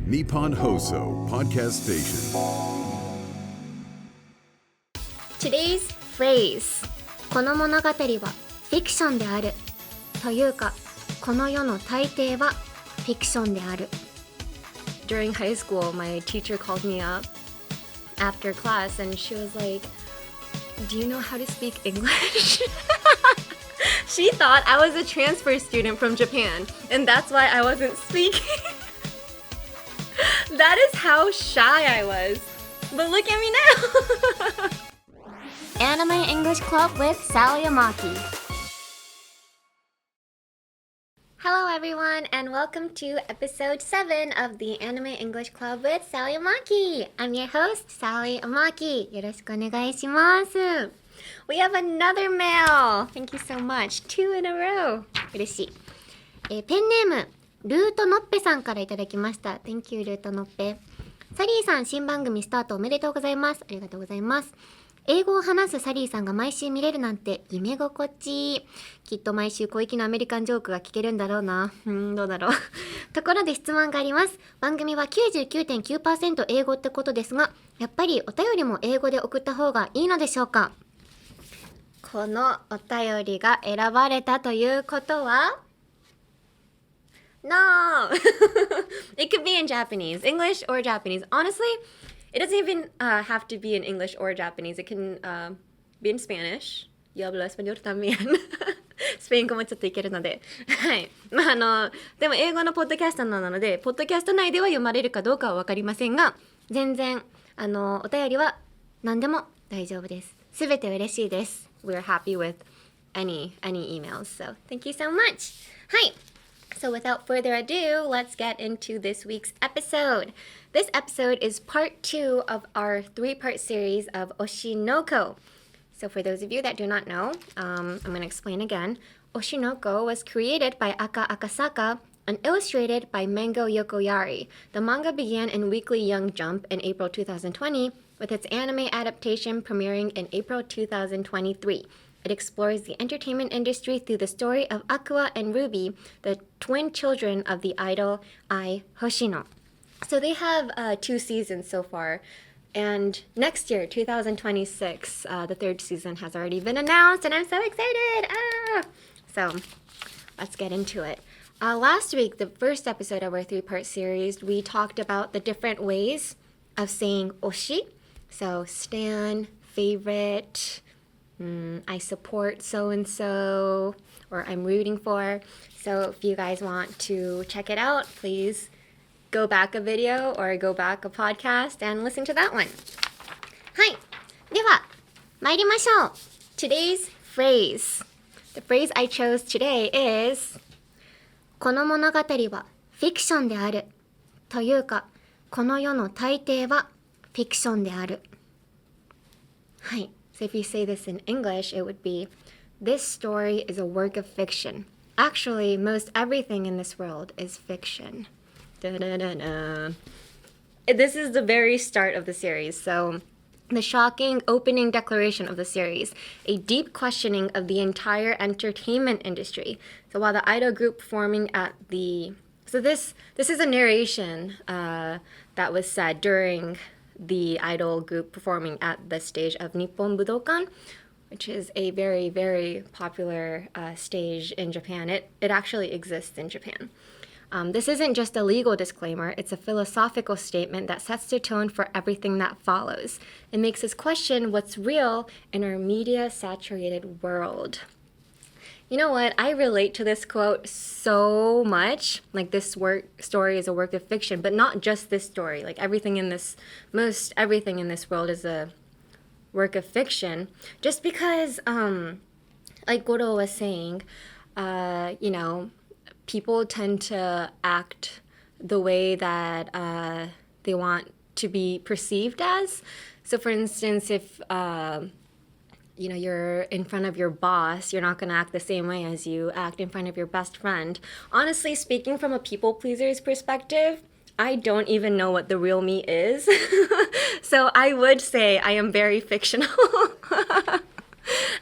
Nippon Hoso Podcast Station. Today's phrase この物語はフィクションであるというかこの世の大抵はフィクションである During high school, my teacher called me up after class and she was like, "Do you know how to speak English?" She thought I was a transfer student from Japan and that's why I wasn't speaking. That is how shy I was. But look at me now. Anime English Club with Sally Amaki. Hello everyone and welcome to episode 7 of the Anime English Club with Sally Amaki. I'm your host, Sally Amaki. よろしくお願いします。We have another mail. Thank you so much. 2 in a row. 嬉しい。ペンネーム、ルートノッペさんからいただきました。Thank you, ルートノッペ。サリーさん、新番組スタートおめでとうございます。ありがとうございます。英語を話すサリーさんが毎週見れるなんて夢心地いい。きっと毎週小粋なアメリカンジョークが聞けるんだろうな。どうだろう。ところで質問があります。番組は 99.9% 英語ってことですが、やっぱりお便りも英語で送った方がいいのでしょうか？このお便りが選ばれたということはNo! It could be in Japanese, English or Japanese. Honestly, it doesn't even have to be in English or Japanese. It can be in Spanish. Yo hablo español también. スペイン語もちょっといけるので。はい。でも英語のポッドキャストなので、ポッドキャスト内では読まれるかどうかはわかりませんが、全然、お便りは何でも大丈夫です。すべて嬉しいです。We're happy with any emails. So, thank you so much. はい。So without further ado, let's get into this week's episode. This episode is part 2 of our 3-part series of Oshi No Ko. So for those of you that do not know, I'm going to explain again. Oshi No Ko was created by Aka Akasaka and illustrated by Mango Yokoyari. The manga began in Weekly Young Jump in April 2020, with its anime adaptation premiering in April 2023. It explores the entertainment industry through the story of Aqua and Ruby, the twin children of the idol Ai Hoshino. So they have 2 seasons so far. And next year, 2026, the 3rd season has already been announced, and I'm so excited! So let's get into it. Last week, the first episode of our 3-part series, we talked about the different ways of saying oshi. So stan, favorite, I support so-and-so, or I'm rooting for. So if you guys want to check it out, please go back a video or go back a podcast and listen to that one. はい。では、参りましょう。Today's phrase. The phrase I chose today is この物語はフィクションである。というか、この世の大抵はフィクションである。はい。So if you say this in English, it would be, this story is a work of fiction. Actually, most everything in this world is fiction. Da-da-da-da. This is the very start of the series, so the shocking opening declaration of the series, a deep questioning of the entire entertainment industry. So while the idol group performing at the... So this is a narration that was said during the idol group performing at the stage of Nippon Budokan, which is a very, very popular stage in Japan. It actually exists in Japan. This isn't just a legal disclaimer, it's a philosophical statement that sets the tone for everything that follows. It makes us question what's real in our media-saturated world. You know what? I relate to this quote so much. Like, this story is a work of fiction, but not just this story. Like, most everything in this world is a work of fiction. Just because, like Goro was saying, people tend to act the way that they want to be perceived as. So, for instance, if you're in front of your boss, you're not going to act the same way as you act in front of your best friend. Honestly, speaking from a people pleaser's perspective, I don't even know what the real me is. So I would say I am very fictional.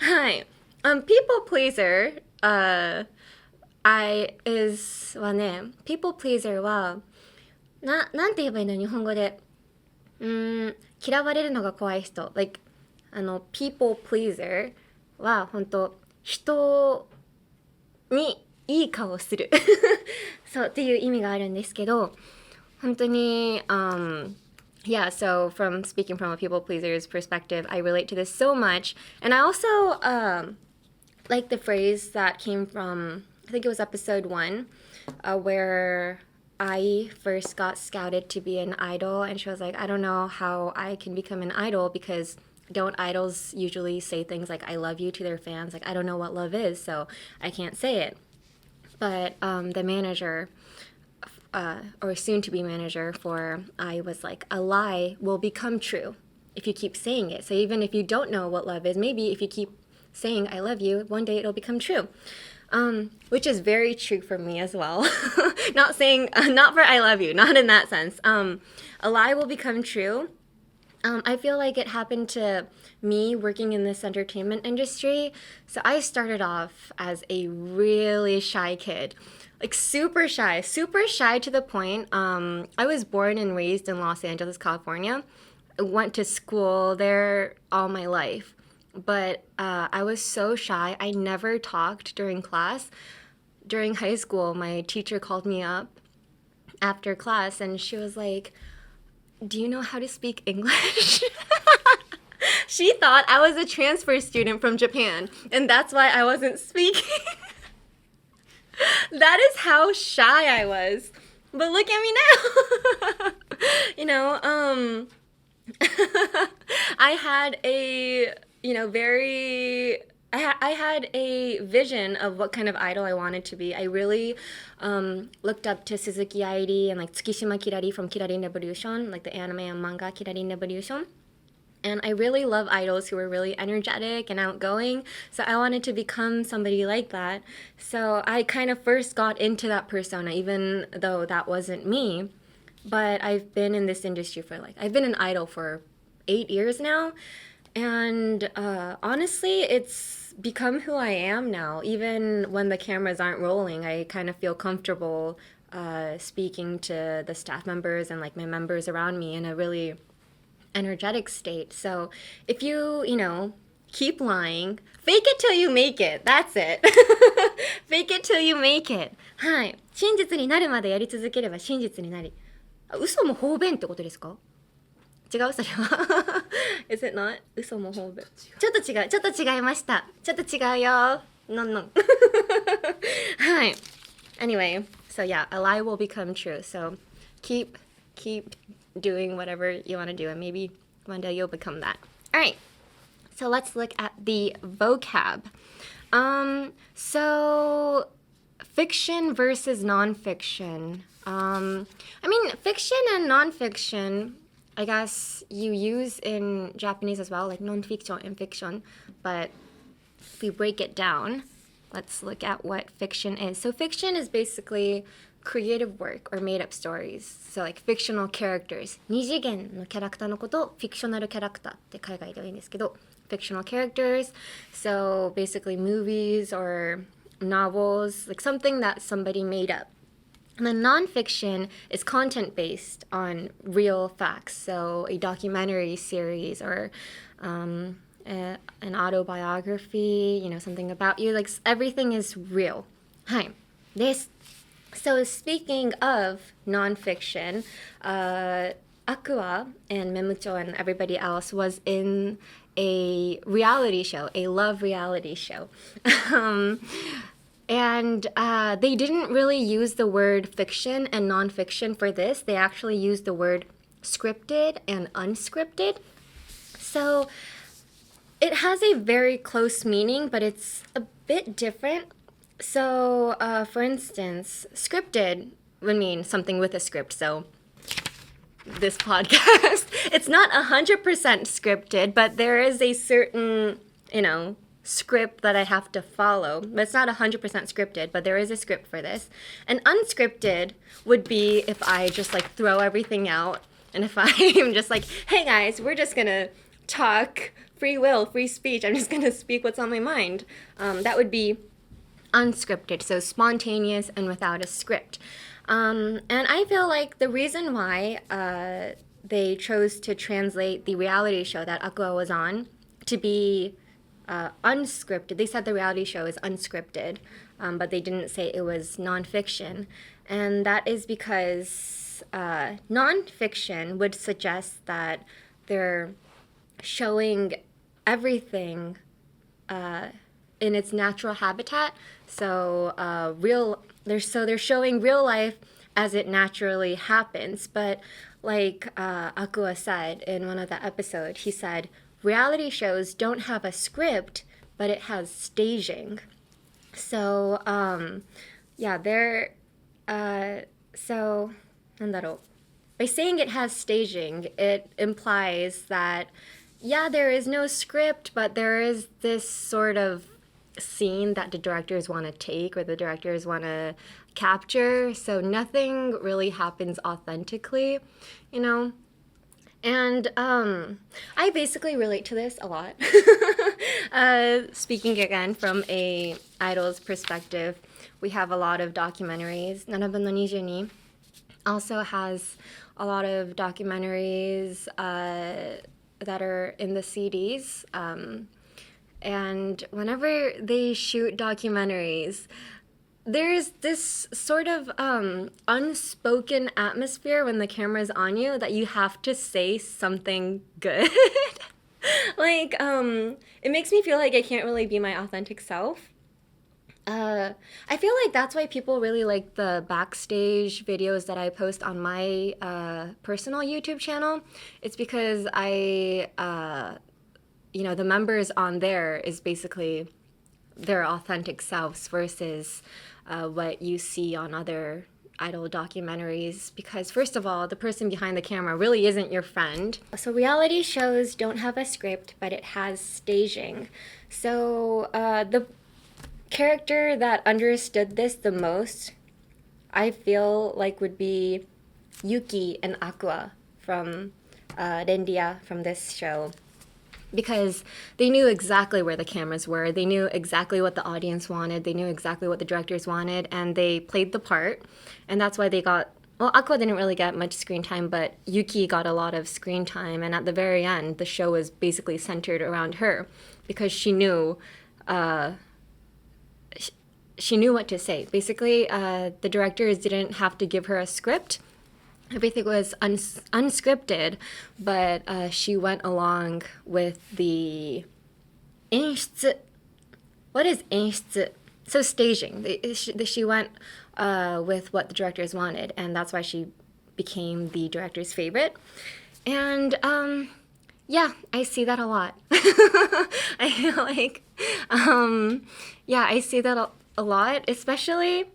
Hi. People pleaser, people pleaser はなんて言えばいいの日本語で。嫌われるのが怖い人。Like, people pleaser は本当人にいい顔する。そうっていう意味があるんですけど、本当に、yeah, so speaking from a people pleaser's perspective, I relate to this so much. And I also like the phrase that came from, I think it was episode 1, where I first got scouted to be an idol. And she was like, I don't know how I can become an idol because don't idols usually say things like I love you to their fans? Like, I don't know what love is, so I can't say it. But the manager, or soon-to-be manager for I was like, a lie will become true if you keep saying it. So even if you don't know what love is, maybe if you keep saying I love you, one day it'll become true. Which is very true for me as well. Not saying, not for I love you, not in that sense. A lie will become true. I feel like it happened to me working in this entertainment industry. So I started off as a really shy kid. Like super shy to the point. I was born and raised in Los Angeles, California. I went to school there all my life. But I was so shy. I never talked during class. During high school, my teacher called me up after class and she was like, do you know how to speak English? She thought I was a transfer student from Japan, and that's why I wasn't speaking. That is how shy I was. But look at me now. I had a, I had a vision of what kind of idol I wanted to be. I really looked up to Suzuki Airi and like Tsukishima Kirari from Kirarin Revolution, like the anime and manga Kirarin Revolution. And I really love idols who are really energetic and outgoing. So I wanted to become somebody like that. So I kind of first got into that persona, even though that wasn't me. But I've been in this industry I've been an idol for 8 years now. And honestly, it's become who I am now. Even when the cameras aren't rolling, I kind of feel comfortable speaking to the staff members and like my members around me in a really energetic state. So if you, keep lying, fake it till you make it. That's it. Fake it till you make it. はい。真実になるまでやり続ければ真実になり。嘘も方便ってことですか？違うそれは。Is it not? 嘘も方便。ちょっと違いました。ちょっと違うよ。No. はい。Anyway, so yeah, a lie will become true. So keep doing whatever you want to do and maybe one day you'll become that. All right. So let's look at the vocab. So fiction versus nonfiction. Fiction and nonfiction, I guess you use in Japanese as well, like nonfiction and fiction. But if we break it down, let's look at what fiction is. So fiction is basically creative work or made up stories. So like fictional characters. 二次元のキャラクターのことをフィクショナルキャラクターって海外では言うんですけど、fictional characters. So basically movies or novels, like something that somebody made up. And then nonfiction is content based on real facts. So a documentary series or an autobiography, something about you. Like everything is real. はい。です。So speaking of nonfiction, Aqua and Memucho and everybody else was in a reality show, a love reality show. And they didn't really use the word fiction and nonfiction for this. They actually used the word scripted and unscripted. So it has a very close meaning, but it's a bit different. So, for instance, scripted would mean something with a script. So, this podcast, it's not 100% scripted, but there is a certain, script that I have to follow. But it's not 100% scripted, but there is a script for this. And unscripted would be if I just throw everything out. And if I'm just hey guys, we're just gonna talk, free will, free speech. I'm just gonna speak what's on my mind. That would be unscripted, so spontaneous and without a script. And I feel like the reason why they chose to translate the reality show that Aqua was on to be unscripted. They said the reality show is unscripted, but they didn't say it was nonfiction. And that is because nonfiction would suggest that they're showing everything in its natural habitat. So they're showing real life as it naturally happens. But like Aqua said in one of the episodes, he said, reality shows don't have a script, but it has staging. So, so, なんだろう. By saying it has staging, it implies that, there is no script, but there is this sort of scene that the directors want to take or the directors want to capture. So nothing really happens authentically, And I basically relate to this a lot. Speaking again from a idol's perspective, we have a lot of documentaries. 7分の22 also has a lot of documentaries that are in the CDs. And whenever they shoot documentaries, there's this sort of unspoken atmosphere when the camera's on you that you have to say something good. Like, it makes me feel like I can't really be my authentic self. I feel like that's why people really like the backstage videos that I post on my personal YouTube channel. It's because the members on there is basically their authentic selves versus what you see on other idol documentaries, because first of all, the person behind the camera really isn't your friend. So reality shows don't have a script, but it has staging. So the character that understood this the most, I feel like, would be Yuki and Aqua from Rendia from this show. Because they knew exactly where the cameras were. They knew exactly what the audience wanted. They knew exactly what the directors wanted. And they played the part. And that's why they got... Well, Aqua didn't really get much screen time, but Yuki got a lot of screen time. And at the very end, the show was basically centered around her. Because she knew... she knew what to say. Basically, the directors didn't have to give her a script. Everything was unscripted, but she went along with the 演出. What is 演出? So staging. She went with what the directors wanted, and that's why she became the director's favorite. And I see that a lot. I feel like, I see that a lot, especially...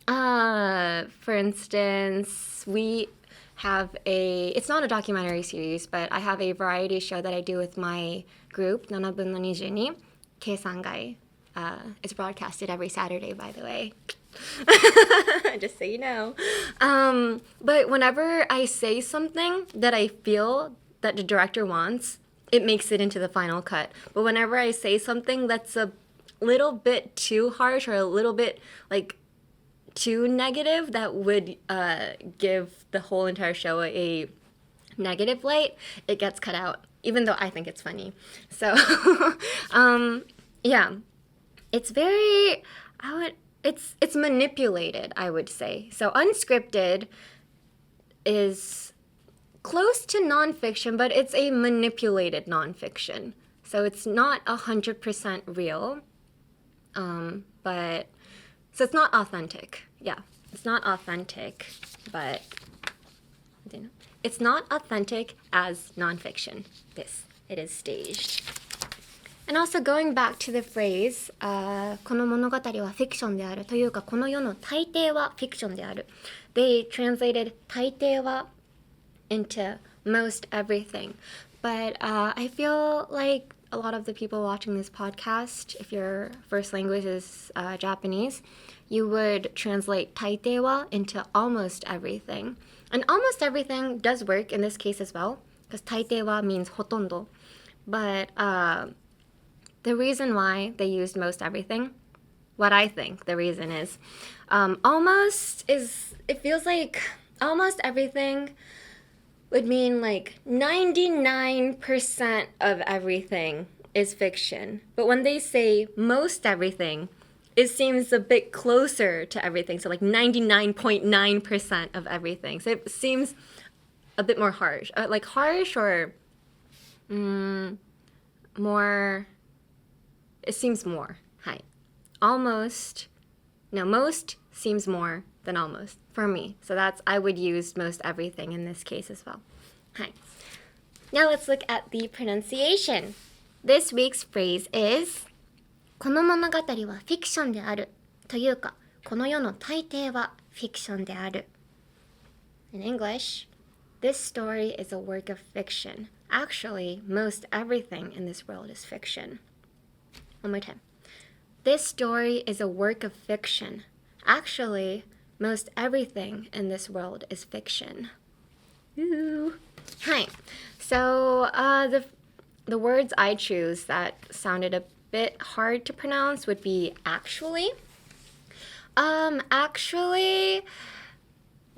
for instance, we have it's not a documentary series, but I have a variety show that I do with my group, 7分の22, Keisangai. It's broadcasted every Saturday, by the way. Just so you know. But whenever I say something that I feel that the director wants, it makes it into the final cut. But whenever I say something that's a little bit too harsh or a little bit, too negative, that would give the whole entire show a negative light, it gets cut out, even though I think it's funny. So, it's very, it's manipulated, I would say. So unscripted is close to nonfiction, but it's a manipulated nonfiction. So it's not 100% real, so it's not authentic. Yeah, it's not authentic, but it's not authentic as nonfiction. It is staged. And also going back to the phrase, この物語はフィクションであるというか、この世の大抵はフィクションである. They translated 大抵は into most everything. But I feel like a lot of the people watching this podcast, if your first language is Japanese, you would translate 大抵は into almost everything. And almost everything does work in this case as well, because 大抵は means ほとんど. But the reason why they used most everything what I think the reason is. It feels like almost everything would mean like 99% of everything is fiction. But when they say most everything, it seems a bit closer to everything. So like 99.9% of everything. So it seems a bit more harsh. Like harsh or more, it seems more. Hi. Most seems more than almost for me. So I would use most everything in this case as well. Hi. Now let's look at the pronunciation. This week's phrase is この物語はフィクションであるというかこの世の大抵はフィクションである In English, this story is a work of fiction. Actually, most everything in this world is fiction. One more time. This story is a work of fiction. Actually, most everything in this world is fiction. Ooh. Hi. So, the words I choose that sounded a bit hard to pronounce would be actually. Actually,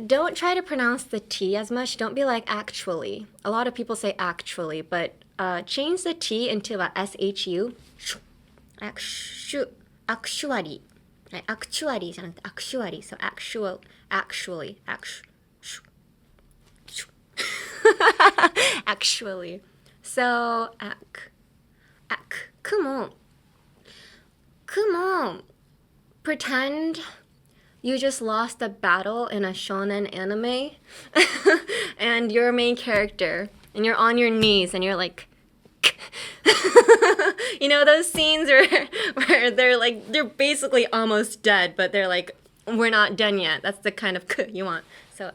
don't try to pronounce the T as much. Don't be like actually. A lot of people say actually, but change the T into a SHU. Actually. Actually じゃなくて actually. So actually. Actually. So, Kumo, pretend you just lost a battle in a shonen anime and you're a main character and you're on your knees and you're like you know those scenes where they're basically almost dead but they're like we're not done yet. That's the kind of you want. So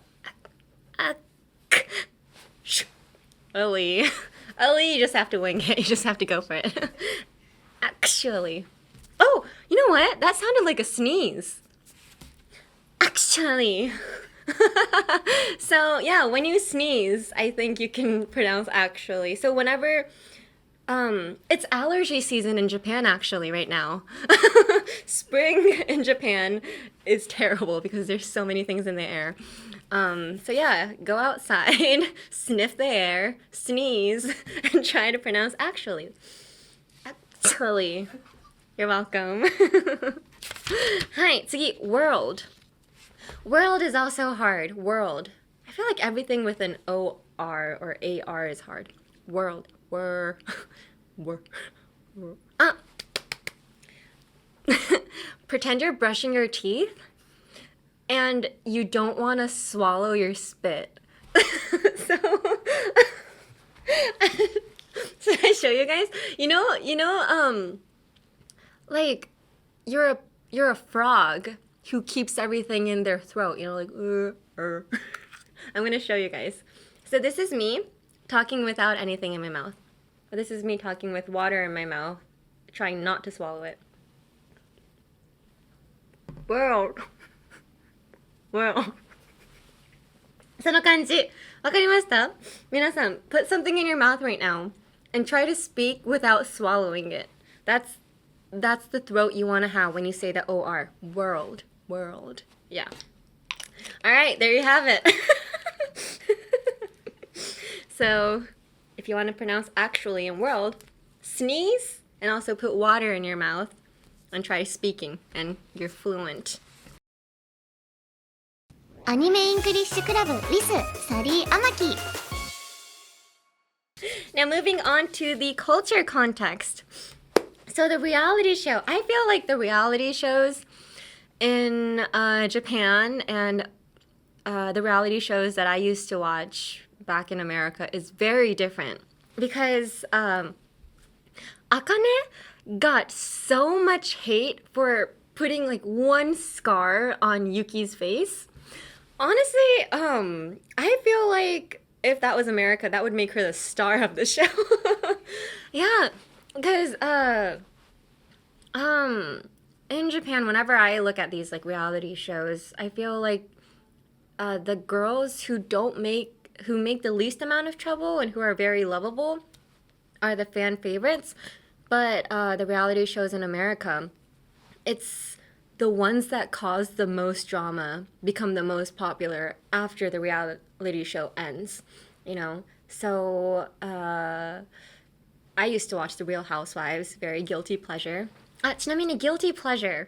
Ali, you just have to wing it. You just have to go for it. Actually. Oh, you know what? That sounded like a sneeze. Actually. So, yeah, when you sneeze, I think you can pronounce actually. So whenever... it's allergy season in Japan, actually, right now. Spring in Japan is terrible because there's so many things in the air. So yeah, go outside, sniff the air, sneeze, and try to pronounce actually. Actually. You're welcome. Hi, 次, world. World is also hard. World. I feel like everything with an O-R or A-R is hard. World. Pretend you're brushing your teeth and you don't want to swallow your spit. So should I show you guys? You know, like you're a frog who keeps everything in their throat. You know, like I'm gonna show you guys. So this is me talking without anything in my mouth. But this is me talking with water in my mouth, trying not to swallow it. World. その感じ。わかりました？皆さん、put something in your mouth right now and try to speak without swallowing it. That's the throat you want to have when you say the O-R. World. Yeah. All right, there you have it. So, if you want to pronounce actually in world, sneeze and also put water in your mouth and try speaking and you're fluent. アニメイングリッシュクラブ with サリー・アマキ。 Now moving on to the culture context. So the reality show. I feel like the reality shows in Japan and the reality shows that I used to watch back in America is very different because Akane got so much hate for putting like one scar on Yuki's face. Honestly, I feel like if that was America, that would make her the star of the show. Yeah, because in Japan, whenever I look at these like reality shows, I feel like the girls who make the least amount of trouble and who are very lovable are the fan favorites. But the reality shows in America, it's the ones that cause the most drama become the most popular after the reality show ends, you know? So, I used to watch The Real Housewives, very guilty pleasure. あ、ちなみに guilty pleasure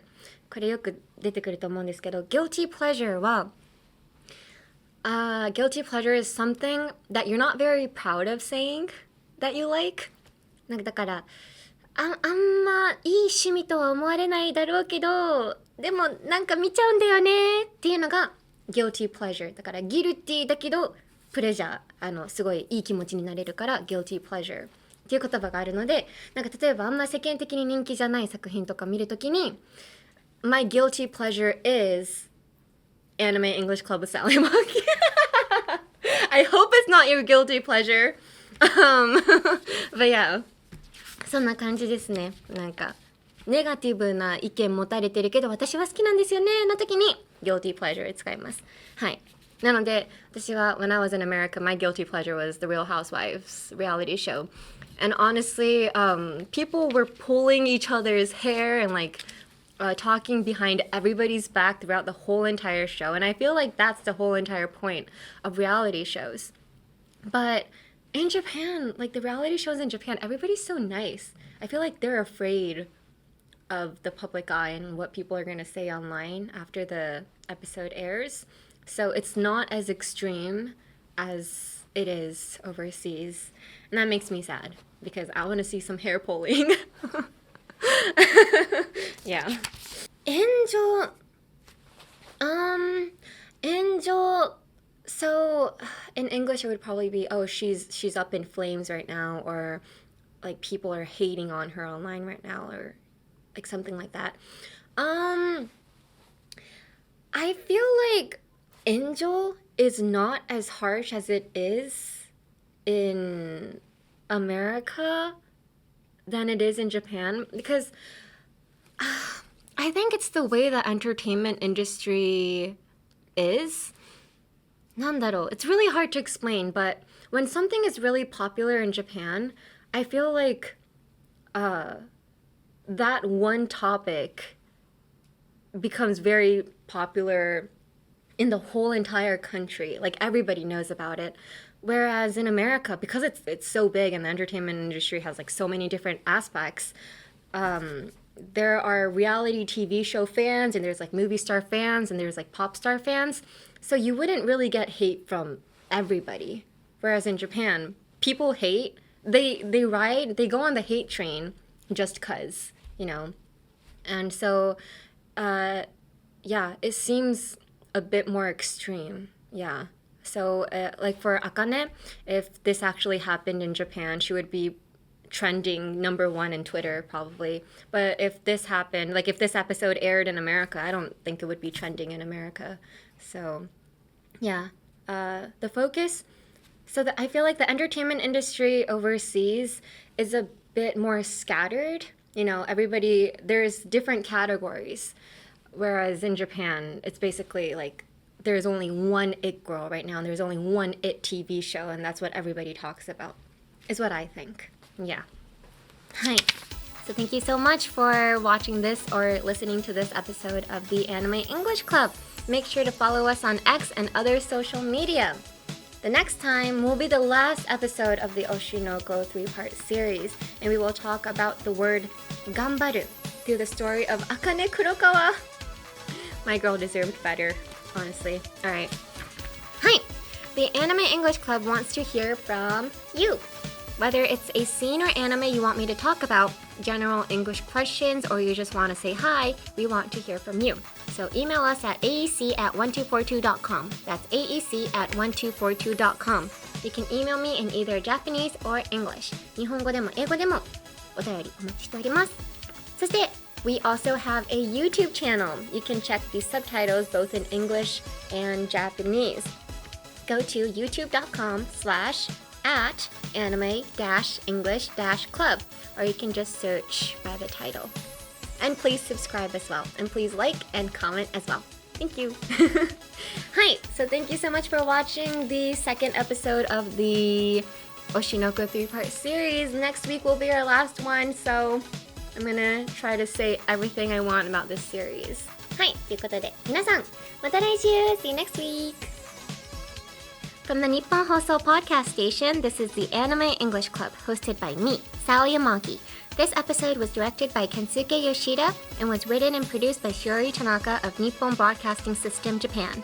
これよく出てくると思うんですけど guilty pleasure はguilty pleasure is something that you're not very proud of saying that you like なんかだからあんまいい趣味とは思われないだろうけどでもなんか見ちゃうんだよねっていうのが guilty pleasure だから guilty だけどプレジャーすごいいい気持ちになれるから guilty pleasureっていう言葉があるのでなんか例えばあんま世間的に人気じゃない作品とか見るときに My guilty pleasure is Anime English Club with Sally Amaki I hope it's not your guilty pleasure but yeah そんな感じですねなんかネガティブな意見持たれてるけど私は好きなんですよねの時に guilty pleasure 使いますはいなので私は When I was in America my guilty pleasure was the Real Housewives reality show and honestly people were pulling each other's hair and like talking behind everybody's back throughout the whole entire show and I feel like that's the whole entire point of reality shows but in Japan like the reality shows in Japan everybody's so nice I feel like they're afraid of the public eye and what people are going to say online after the episode airs so it's not as extreme as it is overseas and that makes me sad because I want to see some hair pulling yeah 炎上 so in English it would probably be oh she's up in flames right now or like people are hating on her online right now or like something like that I feel like 炎上 is not as harsh as it is in America than it is in Japan because I think it's the way the entertainment industry is なんだろう it's really hard to explain but when something is really popular in Japan I feel like that one topic becomes very popular in the whole entire country like everybody knows about it whereas in America because it's so big and the entertainment industry has like so many different aspects there are reality TV show fans and there's like movie star fans and there's like pop star fans so you wouldn't really get hate from everybody whereas in Japan people hate they go on the hate train just cuz you know and so yeah it seems a bit more extreme yeah so like for Akane if this actually happened in Japan she would be trending #1 in Twitter probably but if this happened like if this episode aired in America I don't think it would be trending in America so yeah the focus so that I feel like the entertainment industry overseas is a bit more scattered you know everybody there's different categories whereas in Japan it's basically like there's only one it girl right now and there's only one it TV show and that's what everybody talks about is what I think yeah hi so thank you so much for watching this or listening to this episode of the Anime English Club make sure to follow us on X and other social media the next time will be the last episode of the Oshi No Ko 3-part series and we will talk about the word gambaru through the story of Akane Kurokawa my girl deserved better honestly alright hi the Anime English Club wants to hear from you whether it's a scene or anime you want me to talk about, general English questions, or you just want to say hi, we want to hear from you. So email us at aec@1242.com. That's aec@1242.com. You can email me in either Japanese or English. 日本語でも英語でもお便りお待ちしております。そして、we also have a YouTube channel. You can check the subtitles both in English and Japanese. Go to youtube.com/@anime-english-club or you can just search by the title. And please subscribe as well. And please like and comment as well. Thank you. Hi, so thank you so much for watching the second episode of the Oshi No Ko 3-part series. Next week will be our last one, so I'm gonna try to say everything I want about this series. はい、ということで皆さんまた来週 See you next week! From the Nippon Hoso podcast station, this is the Anime English Club, hosted by me, Sally Amaki. This episode was directed by Kensuke Yoshida and was written and produced by Shiori Tanaka of Nippon Broadcasting System, Japan.